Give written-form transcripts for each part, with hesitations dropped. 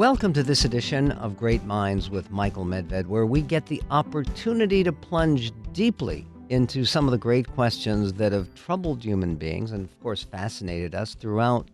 Welcome to this edition of Great Minds with Michael Medved, where we get the opportunity to plunge deeply into some of the great questions that have troubled human beings and, of course, fascinated us throughout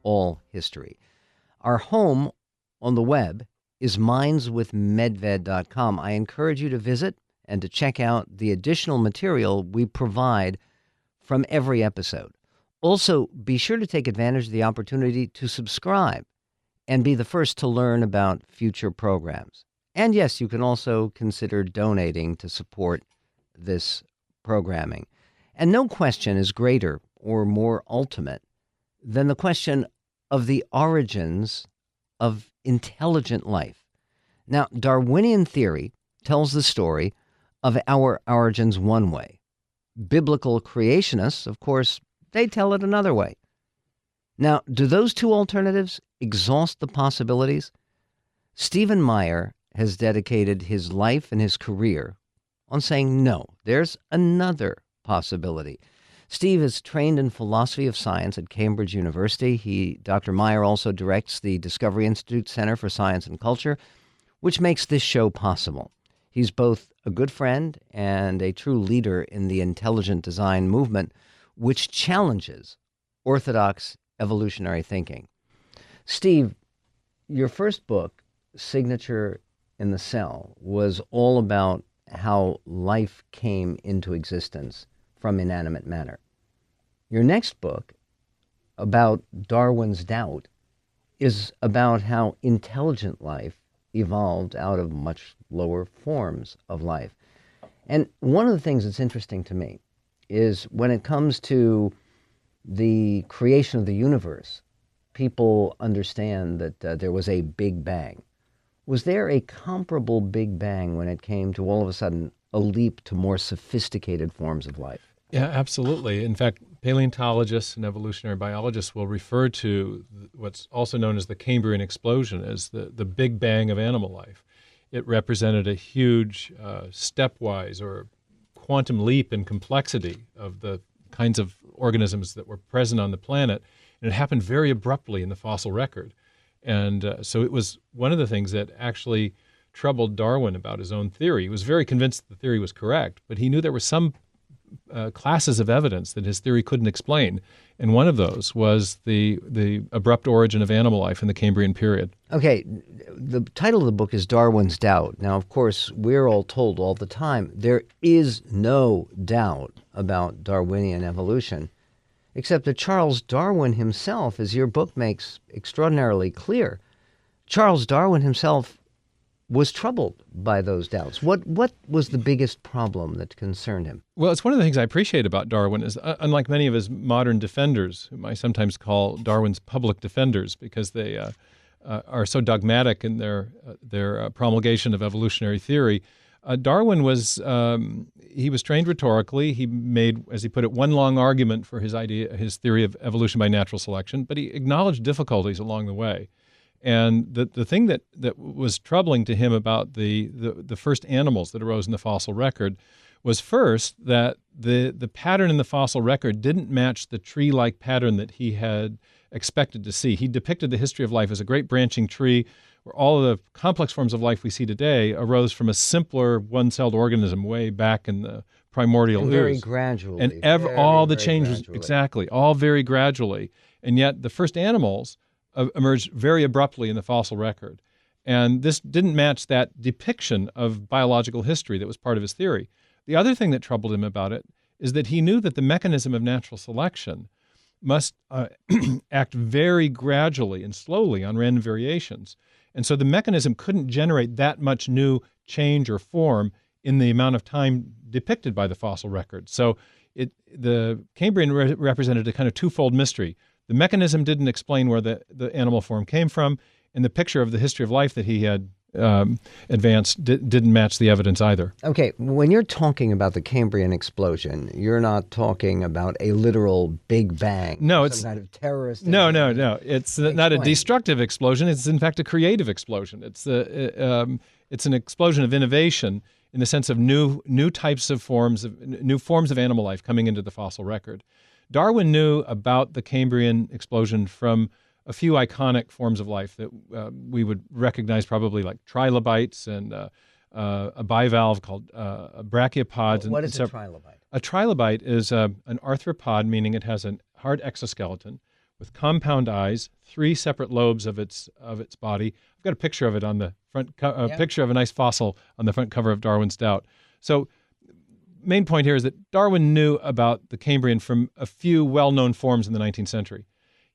all history. Our home on the web is mindswithmedved.com. I encourage you to visit and to check out the additional material we provide from every episode. Also, be sure to take advantage of the opportunity to subscribe and be the first to learn about future programs. And yes, you can also consider donating to support this programming. And no question is greater or more ultimate than the question of the origins of intelligent life. Now, Darwinian theory tells the story of our origins one way. Biblical creationists, of course, they tell it another way. Now, do those two alternatives exhaust the possibilities? Stephen Meyer has dedicated his life and his career on saying no, there's another possibility. Steve is trained in philosophy of science at Cambridge University. Dr. Meyer also directs the Discovery Institute Center for Science and Culture, which makes this show possible. He's both a good friend and a true leader in the intelligent design movement, which challenges orthodox evolutionary thinking. Steve, your first book, Signature in the Cell, was all about how life came into existence from inanimate matter. Your next book, about Darwin's Doubt, is about how intelligent life evolved out of much lower forms of life. And one of the things that's interesting to me is when it comes to the creation of the universe, people understand that there was a Big Bang. Was there a comparable Big Bang when it came to all of a sudden a leap to more sophisticated forms of life? Yeah, absolutely. In fact, paleontologists and evolutionary biologists will refer to what's also known as the Cambrian explosion as the Big Bang of animal life. It represented a huge stepwise or quantum leap in complexity of the kinds of organisms that were present on the planet, and it happened very abruptly in the fossil record. And so it was one of the things that actually troubled Darwin about his own theory. He was very convinced the theory was correct, but he knew there were some classes of evidence that his theory couldn't explain, and one of those was the abrupt origin of animal life in the Cambrian period. Okay, the title of the book is Darwin's Doubt. Now, of course, we're all told all the time there is no doubt about Darwinian evolution, except that Charles Darwin himself, as your book makes extraordinarily clear, Charles Darwin himself was troubled by those doubts. What was the biggest problem that concerned him? Well, it's one of the things I appreciate about Darwin is, unlike many of his modern defenders, whom I sometimes call Darwin's public defenders because they are so dogmatic in their promulgation of evolutionary theory, Darwin was trained rhetorically. He made, as he put it, one long argument for his theory of evolution by natural selection, but he acknowledged difficulties along the way. And the thing that was troubling to him about the first animals that arose in the fossil record was first that the pattern in the fossil record didn't match the tree-like pattern that he had expected to see. He depicted the history of life as a great branching tree where all of the complex forms of life we see today arose from a simpler one-celled organism way back in the primordial ooze. Very gradually. And all the changes, gradually. Exactly, all very gradually. And yet the first animals emerged very abruptly in the fossil record. And this didn't match that depiction of biological history that was part of his theory. The other thing that troubled him about it is that he knew that the mechanism of natural selection must act very gradually and slowly on random variations. And so the mechanism couldn't generate that much new change or form in the amount of time depicted by the fossil record. So the Cambrian represented a kind of twofold mystery. The mechanism didn't explain where the animal form came from, and the picture of the history of life that he had advanced didn't match the evidence either. Okay, when you're talking about the Cambrian explosion, you're not talking about a literal Big Bang. No, it's some kind of terrorist. No. It's not a destructive explosion. It's in fact a creative explosion. It's an explosion of innovation in the sense of new types of forms of animal life coming into the fossil record. Darwin knew about the Cambrian explosion from a few iconic forms of life that we would recognize probably like trilobites and a bivalve called brachiopods. What is a trilobite? A trilobite is an arthropod, meaning it has a hard exoskeleton with compound eyes, 3 separate lobes of its body. I've got a picture of it on the front, picture of a nice fossil on the front cover of Darwin's Doubt. So main point here is that Darwin knew about the Cambrian from a few well-known forms in the 19th century.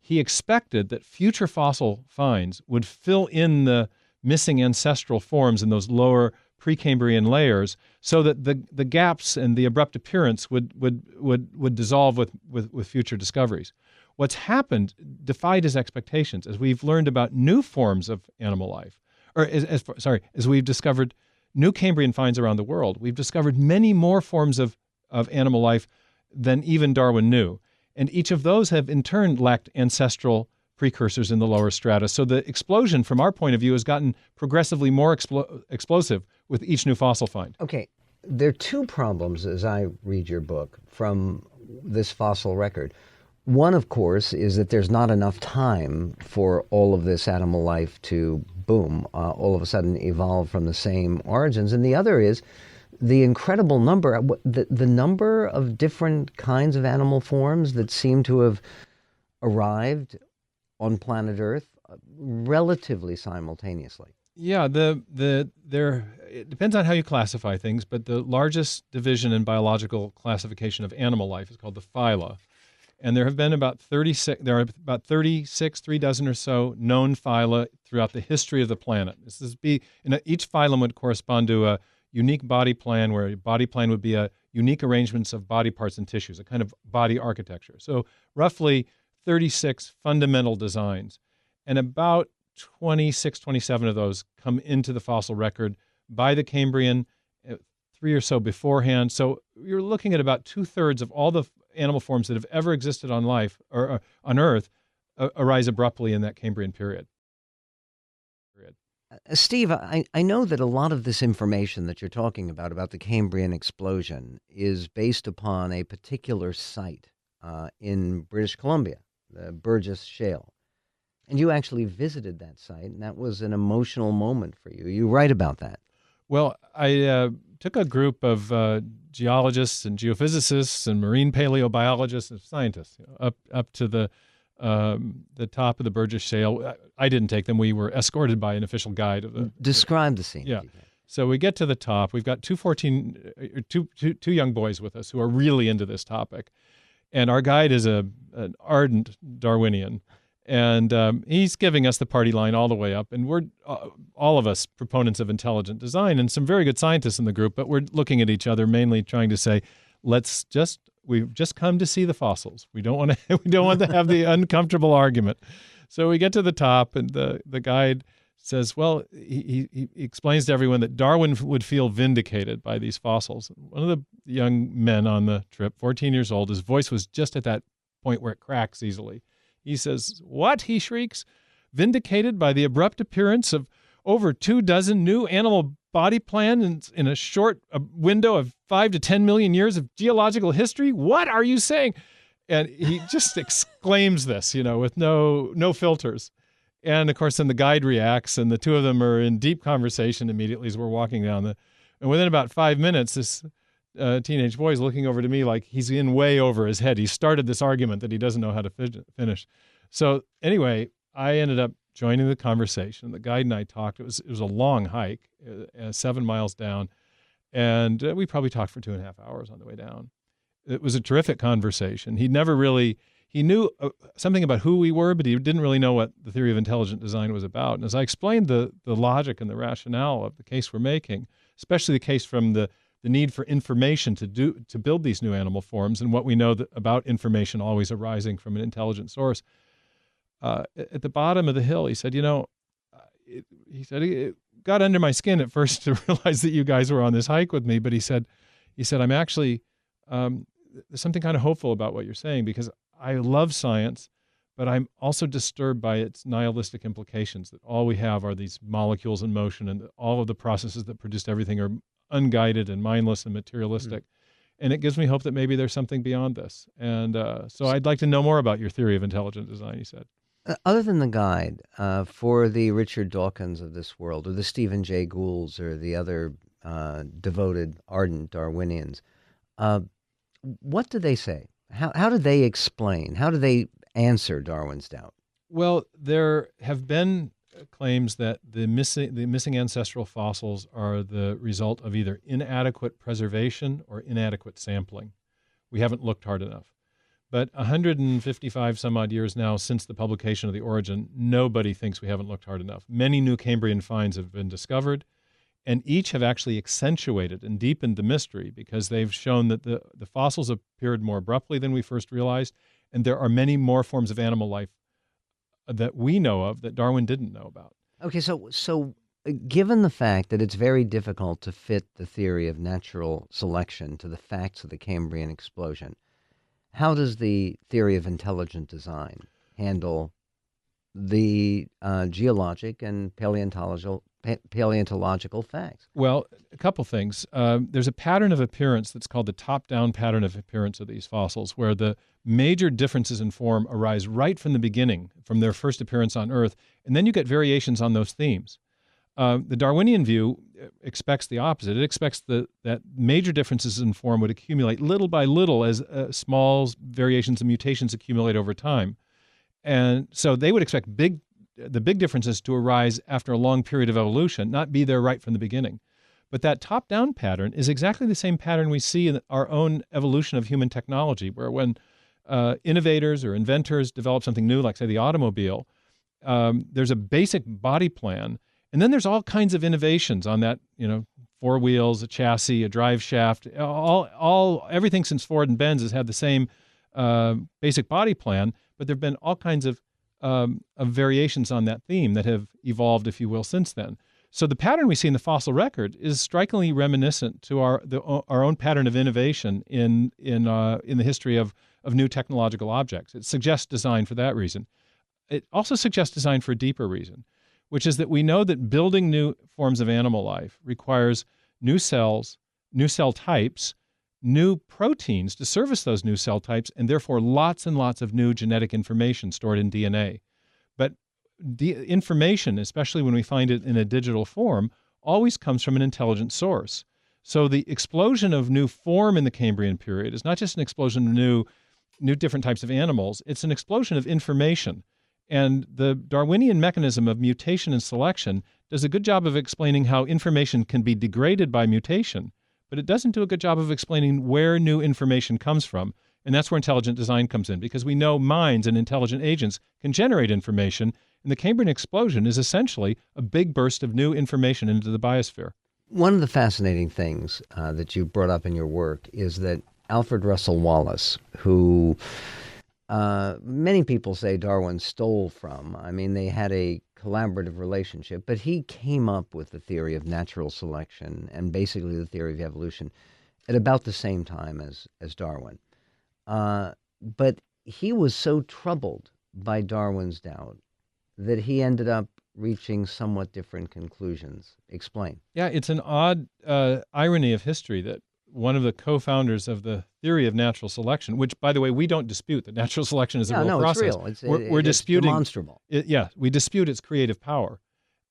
He expected that future fossil finds would fill in the missing ancestral forms in those lower Precambrian layers, so that the gaps and the abrupt appearance would dissolve with future discoveries. What's happened defied his expectations as we've learned about new forms of animal life, or as we've discovered new Cambrian finds around the world. We've discovered many more forms of animal life than even Darwin knew. And each of those have in turn lacked ancestral precursors in the lower strata. So the explosion, from our point of view, has gotten progressively more explosive with each new fossil find. Okay, there are 2 problems as I read your book from this fossil record. One, of course, is that there's not enough time for all of this animal life to, boom, all of a sudden evolve from the same origins. And the other is the incredible number, the number of different kinds of animal forms that seem to have arrived on planet Earth relatively simultaneously. Yeah, it depends on how you classify things, but the largest division in biological classification of animal life is called the phyla. And there have been about 36, 3 dozen or so known phyla throughout the history of the planet. Each phylum would correspond to a unique body plan, where a body plan would be a unique arrangements of body parts and tissues, a kind of body architecture. So roughly 36 fundamental designs. And about 26, 27 of those come into the fossil record by the Cambrian, 3 or so beforehand. So you're looking at about 2/3 of all the animal forms that have ever existed on life or on Earth arise abruptly in that Cambrian period. Steve, I know that a lot of this information that you're talking about the Cambrian explosion, is based upon a particular site in British Columbia, the Burgess Shale. And you actually visited that site, and that was an emotional moment for you. You write about that. Well, I took a group of geologists and geophysicists and marine paleobiologists and scientists up to the top of the Burgess Shale. I didn't take them. We were escorted by an official guide. Describe the scene. Yeah. So we get to the top. We've got two young boys with us who are really into this topic. And our guide is an ardent Darwinian. And he's giving us the party line all the way up. And we're, all of us, proponents of intelligent design, and some very good scientists in the group, but we're looking at each other mainly trying to say, we've just come to see the fossils. We don't want to have the uncomfortable argument. So we get to the top, and the guide says, well, he explains to everyone that Darwin would feel vindicated by these fossils. One of the young men on the trip, 14 years old, his voice was just at that point where it cracks easily. He says, "What?" he shrieks. "Vindicated by the abrupt appearance of over 24 new animal body plans in a short window of 5 to 10 million years of geological history? What are you saying?" And he just exclaims this, with no filters. And of course, then the guide reacts, and the two of them are in deep conversation immediately as we're walking down and within about 5 minutes, this teenage boy is looking over to me like he's in way over his head. He started this argument that he doesn't know how to finish. So anyway, I ended up joining the conversation. The guide and I talked. It was a long hike, 7 miles down, and we probably talked for 2.5 hours on the way down. It was a terrific conversation. He knew something about who we were, but he didn't really know what the theory of intelligent design was about. And as I explained the logic and the rationale of the case we're making, especially the case from the need for information to build these new animal forms, and what we know about information always arising from an intelligent source, at the bottom of the hill, he said, it got under my skin at first to realize that you guys were on this hike with me, but he said, I'm actually, there's something kind of hopeful about what you're saying, because I love science, but I'm also disturbed by its nihilistic implications, that all we have are these molecules in motion, and that all of the processes that produced everything are unguided and mindless and materialistic. And it gives me hope that maybe there's something beyond this. And so I'd like to know more about your theory of intelligent design, he said. Other than the guide, for the Richard Dawkins of this world, or the Stephen Jay Goulds, or the other devoted, ardent Darwinians, uh, what do they say? How do they explain? How do they answer Darwin's doubt? Well, there have been claims that the missing ancestral fossils are the result of either inadequate preservation or inadequate sampling. We haven't looked hard enough. But 155 some odd years now since the publication of The Origin, nobody thinks we haven't looked hard enough. Many new Cambrian finds have been discovered, and each have actually accentuated and deepened the mystery because they've shown that the fossils appeared more abruptly than we first realized, and there are many more forms of animal life that we know of that Darwin didn't know about. Okay, given the fact that it's very difficult to fit the theory of natural selection to the facts of the Cambrian explosion, how does the theory of intelligent design handle the geologic and paleontological facts? Well, a couple things. There's a pattern of appearance that's called the top-down pattern of appearance of these fossils, where the major differences in form arise right from the beginning, from their first appearance on Earth, and then you get variations on those themes. The Darwinian view expects the opposite. It expects that major differences in form would accumulate little by little as small variations and mutations accumulate over time. And so they would expect the big differences to arise after a long period of evolution, not be there right from the beginning. But that top-down pattern is exactly the same pattern we see in our own evolution of human technology, where when innovators or inventors develop something new, like, say, the automobile, there's a basic body plan, and then there's all kinds of innovations on that, four wheels, a chassis, a drive shaft, everything since Ford and Benz has had the same basic body plan, but there have been all kinds of variations on that theme that have evolved, if you will, since then. So the pattern we see in the fossil record is strikingly reminiscent to our own pattern of innovation in the history of new technological objects. It suggests design for that reason. It also suggests design for a deeper reason, which is that we know that building new forms of animal life requires new cells, new cell types, new proteins to service those new cell types, and therefore lots and lots of new genetic information stored in DNA. But the information, especially when we find it in a digital form, always comes from an intelligent source. So the explosion of new form in the Cambrian period is not just an explosion of new different types of animals, it's an explosion of information. And the Darwinian mechanism of mutation and selection does a good job of explaining how information can be degraded by mutation, but it doesn't do a good job of explaining where new information comes from. And that's where intelligent design comes in, because we know minds and intelligent agents can generate information, and the Cambrian explosion is essentially a big burst of new information into the biosphere. One of the fascinating things that you brought up in your work is that Alfred Russel Wallace, who many people say Darwin stole from. I mean, they had a collaborative relationship, but he came up with the theory of natural selection and basically the theory of evolution at about the same time as Darwin. But he was so troubled by Darwin's doubt that he ended up reaching somewhat different conclusions. Explain. Yeah, it's an odd irony of history that one of the co-founders of the theory of natural selection, which, by the way, we don't dispute that natural selection is a real process. It's real. We're disputing, demonstrable. We dispute its creative power.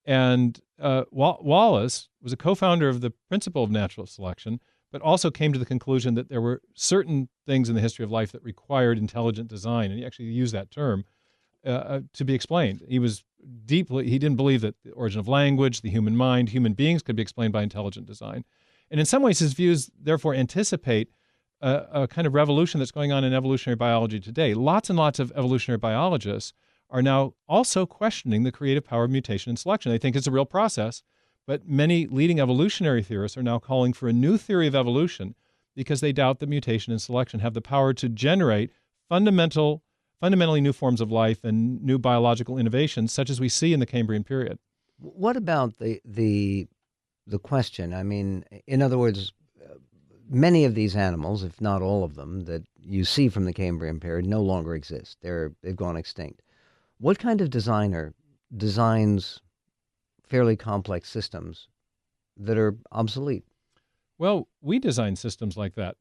And Wallace was a co-founder of the principle of natural selection, but also came to the conclusion that there were certain things in the history of life that required intelligent design, and he actually used that term to be explained. He didn't believe that the origin of language, the human mind, human beings could be explained by intelligent design. And in some ways, his views, therefore, anticipate a kind of revolution that's going on in evolutionary biology today. Lots and lots of evolutionary biologists are now also questioning the creative power of mutation and selection. They think it's a real process, but many leading evolutionary theorists are now calling for a new theory of evolution because they doubt that mutation and selection have the power to generate fundamentally new forms of life and new biological innovations, such as we see in the Cambrian period. What about the question? I mean, in other words, many of these animals, if not all of them, that you see from the Cambrian period no longer exist. They've gone extinct. What kind of designer designs fairly complex systems that are obsolete? Well, we design systems like that.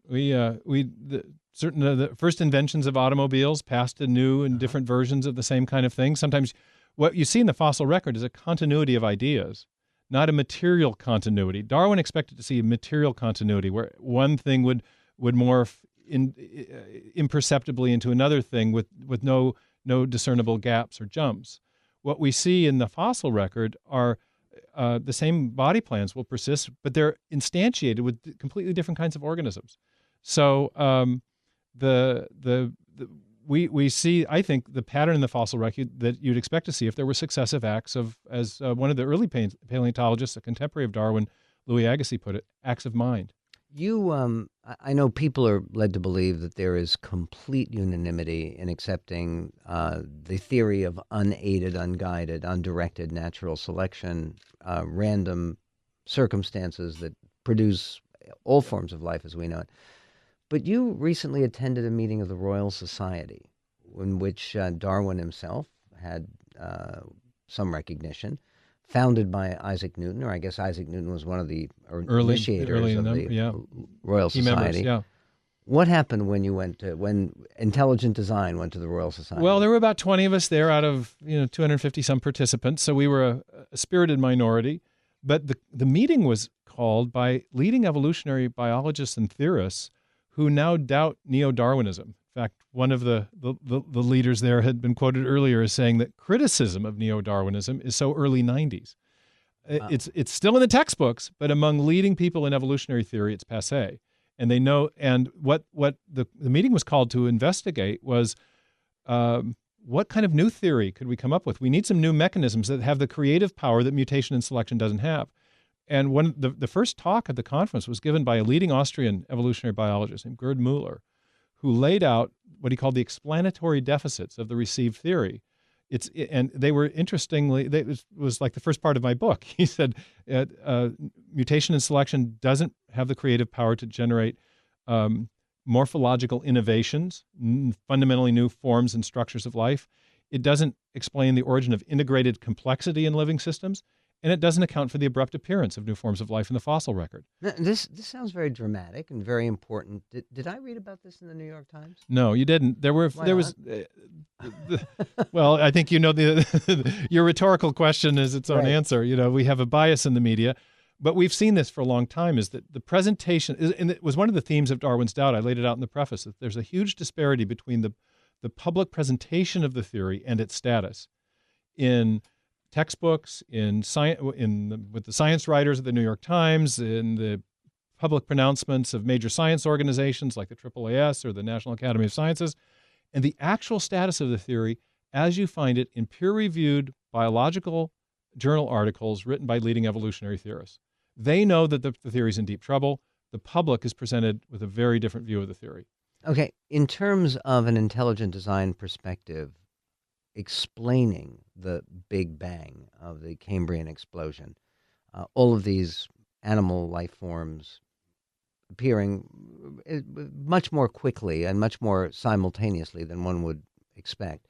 Certain of the first inventions of automobiles passed to new and different versions of the same kind of thing. Sometimes what you see in the fossil record is a continuity of ideas, not a material continuity. Darwin expected to see a material continuity where one thing would morph imperceptibly into another thing with no discernible gaps or jumps. What we see in the fossil record are the same body plans will persist, but they're instantiated with completely different kinds of organisms. So we see, I think, the pattern in the fossil record that you'd expect to see if there were successive acts of, as one of the early paleontologists, a contemporary of Darwin, Louis Agassiz, put it, acts of mind. I know people are led to believe that there is complete unanimity in accepting the theory of unaided, unguided, undirected natural selection, random circumstances that produce all forms of life as we know it. But you recently attended a meeting of the Royal Society in which Darwin himself had some recognition, founded by Isaac Newton, or I guess Isaac Newton was one of the initiators of the Royal Society. Members, What happened when you when Intelligent Design went to the Royal Society? Well, there were about 20 of us there out of 250 some participants, so we were a spirited minority. But the meeting was called by leading evolutionary biologists and theorists who now doubt neo-Darwinism. In fact, one of the leaders there had been quoted earlier as saying that criticism of neo-Darwinism is so early 90s. Wow. It's still in the textbooks, but among leading people in evolutionary theory, it's passé. And they know, and what the meeting was called to investigate was what kind of new theory could we come up with? We need some new mechanisms that have the creative power that mutation and selection doesn't have. And when the first talk at the conference was given by a leading Austrian evolutionary biologist named Gerd Müller, who laid out what he called the explanatory deficits of the received theory. And they were it was like the first part of my book. He said mutation and selection doesn't have the creative power to generate morphological innovations, fundamentally new forms and structures of life. It doesn't explain the origin of integrated complexity in living systems. And it doesn't account for the abrupt appearance of new forms of life in the fossil record. This sounds very dramatic and very important. Did I read about this in the New York Times? No, you didn't. Well, I think your rhetorical question is its own answer. We have a bias in the media, but we've seen this for a long time. Is that the presentation? And it was one of the themes of Darwin's Doubt. I laid it out in the preface. That there's a huge disparity between the public presentation of the theory and its status in textbooks, with the science writers of the New York Times, in the public pronouncements of major science organizations like the AAAS or the National Academy of Sciences, and the actual status of the theory as you find it in peer-reviewed biological journal articles written by leading evolutionary theorists. They know that the theory is in deep trouble. The public is presented with a very different view of the theory. Okay, in terms of an intelligent design perspective, explaining the Big Bang of the Cambrian explosion, all of these animal life forms appearing much more quickly and much more simultaneously than one would expect.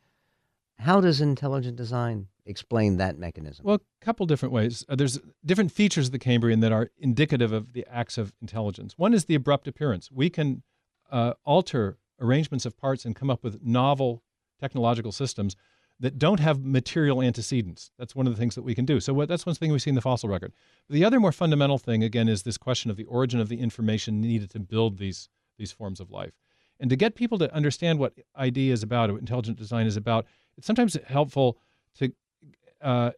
How does intelligent design explain that mechanism? Well, a couple different ways. There's different features of the Cambrian that are indicative of the acts of intelligence. One is the abrupt appearance. We can alter arrangements of parts and come up with novel technological systems that don't have material antecedents. That's one of the things that we can do. So that's one thing we see in the fossil record. The other more fundamental thing, again, is this question of the origin of the information needed to build these forms of life. And to get people to understand what ID is about, what intelligent design is about, it's sometimes helpful to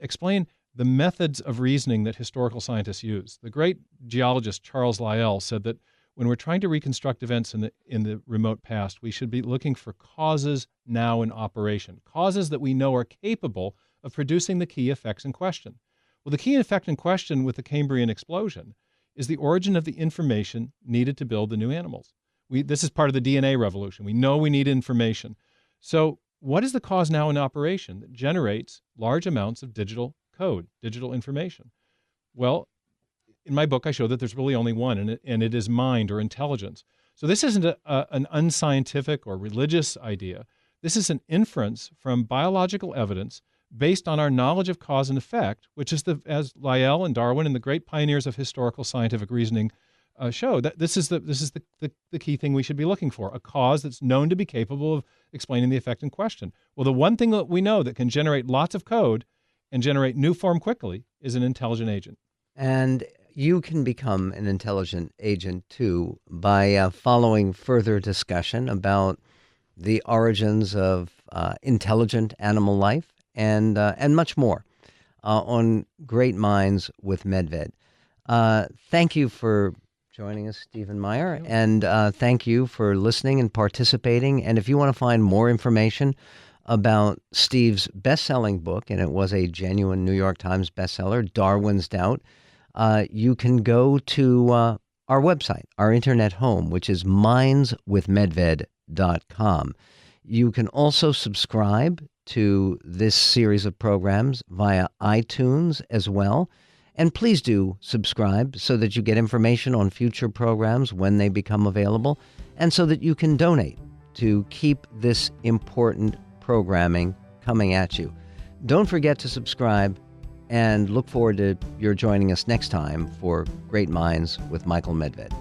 explain the methods of reasoning that historical scientists use. The great geologist Charles Lyell said that when we're trying to reconstruct events in the remote past, we should be looking for causes now in operation, causes that we know are capable of producing the key effects in question. Well, the key effect in question with the Cambrian explosion is the origin of the information needed to build the new animals. This is part of the DNA revolution. We know we need information. So what is the cause now in operation that generates large amounts of digital code, digital information? Well, in my book, I show that there's really only one, and it is mind or intelligence. So this isn't an unscientific or religious idea. This is an inference from biological evidence based on our knowledge of cause and effect, which is, as Lyell and Darwin and the great pioneers of historical scientific reasoning show that this is the key thing we should be looking for, a cause that's known to be capable of explaining the effect in question. Well, the one thing that we know that can generate lots of code and generate new form quickly is an intelligent agent. And you can become an intelligent agent, too, by following further discussion about the origins of intelligent animal life and much more on Great Minds with Medved. Thank you for joining us, Stephen Meyer, and thank you for listening and participating. And if you want to find more information about Steve's best-selling book, and it was a genuine New York Times bestseller, Darwin's Doubt, you can go to our website, our internet home, which is mindswithmedved.com. You can also subscribe to this series of programs via iTunes as well. And please do subscribe so that you get information on future programs when they become available, and so that you can donate to keep this important programming coming at you. Don't forget to subscribe, and look forward to your joining us next time for Great Minds with Michael Medved.